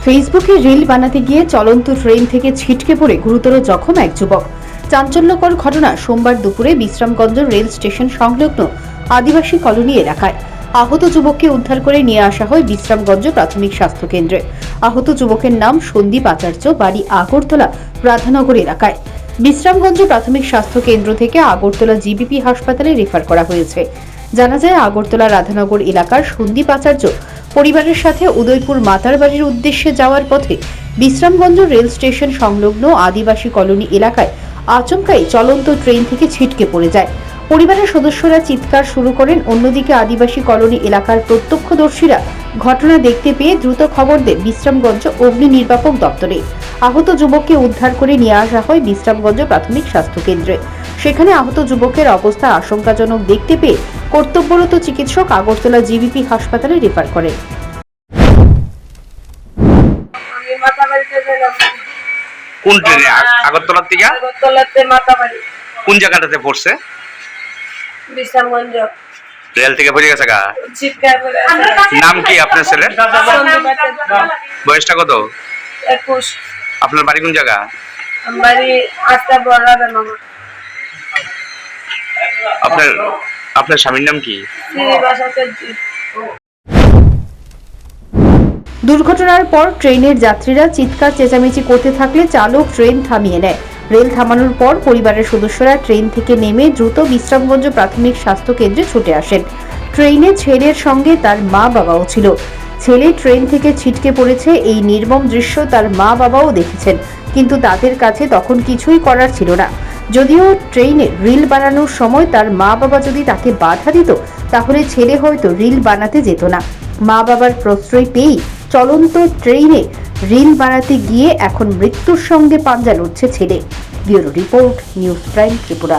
ফেসবুকে রিল বানাতে গিয়ে চলন্ত ট্রেন থেকে ছিটকে পড়ে গুরুতর জখম এক যুবক। চাঞ্চল্যকর ঘটনা সোমবার দুপুরে বিশ্রামগঞ্জ রেল স্টেশন সংলগ্ন আদিবাসী কলোনি এলাকায়। আহত যুবককে উদ্ধার করে নিয়ে আসা হয় বিশ্রামগঞ্জ প্রাথমিক স্বাস্থ্য কেন্দ্রে। আহত যুবকের নাম সন্দীপ আচার্য, বাড়ি আগরতলা রাধানগর এলাকায়। বিশ্রামগঞ্জ প্রাথমিক স্বাস্থ্য কেন্দ্র থেকে আগরতলা জিবিপি হাসপাতালে রেফার করা হয়েছে। জানা যায়, আগরতলা রাধানগর এলাকার সন্দীপ আচার্য পরিবারের সাথে উদয়পুর মাতার বাড়ির উদ্দেশ্যে যাওয়ার পথে বিশ্রামগঞ্জ রেল স্টেশন সংলগ্ন আদিবাসী কলোনি এলাকায় আচমকাই চলন্ত ট্রেন থেকে ছিটকে পড়ে যায়। পরিবারের সদস্যরা চিৎকার শুরু করেন। অন্যদিকে আদিবাসী কলোনি এলাকার প্রত্যক্ষদর্শীরা ঘটনা দেখতে পেয়ে দ্রুত খবর দেন বিশ্রামগঞ্জ অগ্নি নির্বাপক দপ্তরে। আহত যুবককে উদ্ধার করে নিয়ে আসা হয় বিশ্রামগঞ্জ প্রাথমিক স্বাস্থ্য কেন্দ্রে। সেখানে আহত যুবকের অবস্থা আশঙ্কাজনক দেখতে পেয়ে কর্তব্যরত চিকিৎসক আগরতলা জিবিপি হাসপাতালে রেফার করেন। কোন ট্রেনে? আগরতলা থেকে? আগরতলাতে মাতাবাড়ি। কোন জায়গাটাতে পড়ছে? বিশ্রামগঞ্জ। রেল থেকে পড়ে গেছে গা? চিৎকার করে আছে। নাম কি আপনার ছেলের? সন্দীপ আচার্য। বয়সটা কত? 21। আপনার বাড়ি কোন জায়গা? বাড়ি আস্তা বড়রাধানগর। আপনার স্বামীর নাম কি? শ্রীনিবাস আচার্য। দুর্ঘটনার পর ট্রেনের যাত্রীরা চিৎকার চেঁচামেচি করতে থাকলে চালক ট্রেন থামিয়ে নেয়। রেল থামানোর পর পরিবারের সদস্যরা ট্রেন থেকে নেমে দ্রুত বিশ্রামগঞ্জ প্রাথমিক স্বাস্থ্য কেন্দ্রে ছুটে আসেন। ট্রেনে ছেলের সঙ্গে তার মা বাবাও ছিল। ছেলে ট্রেন থেকে ছিটকে পড়েছে, এই নির্মম দৃশ্য তার মা বাবাও দেখেছেন, কিন্তু তাদের কাছে তখন কিছুই করার ছিল না। যদিও ট্রেনে রিল বানানোর সময় তার মা বাবা যদি তাকে বাধা দিত, তাহলে ছেলে হয়তো রিল বানাতে যেত না। মা বাবার প্রশ্রয় পেয়েই চলন্ত ট্রেনে রিল বানাতে গিয়ে এখন মৃত্যুর সঙ্গে পাঞ্জা লড়ছে ছেলে। Bureau report, news prime Tripura.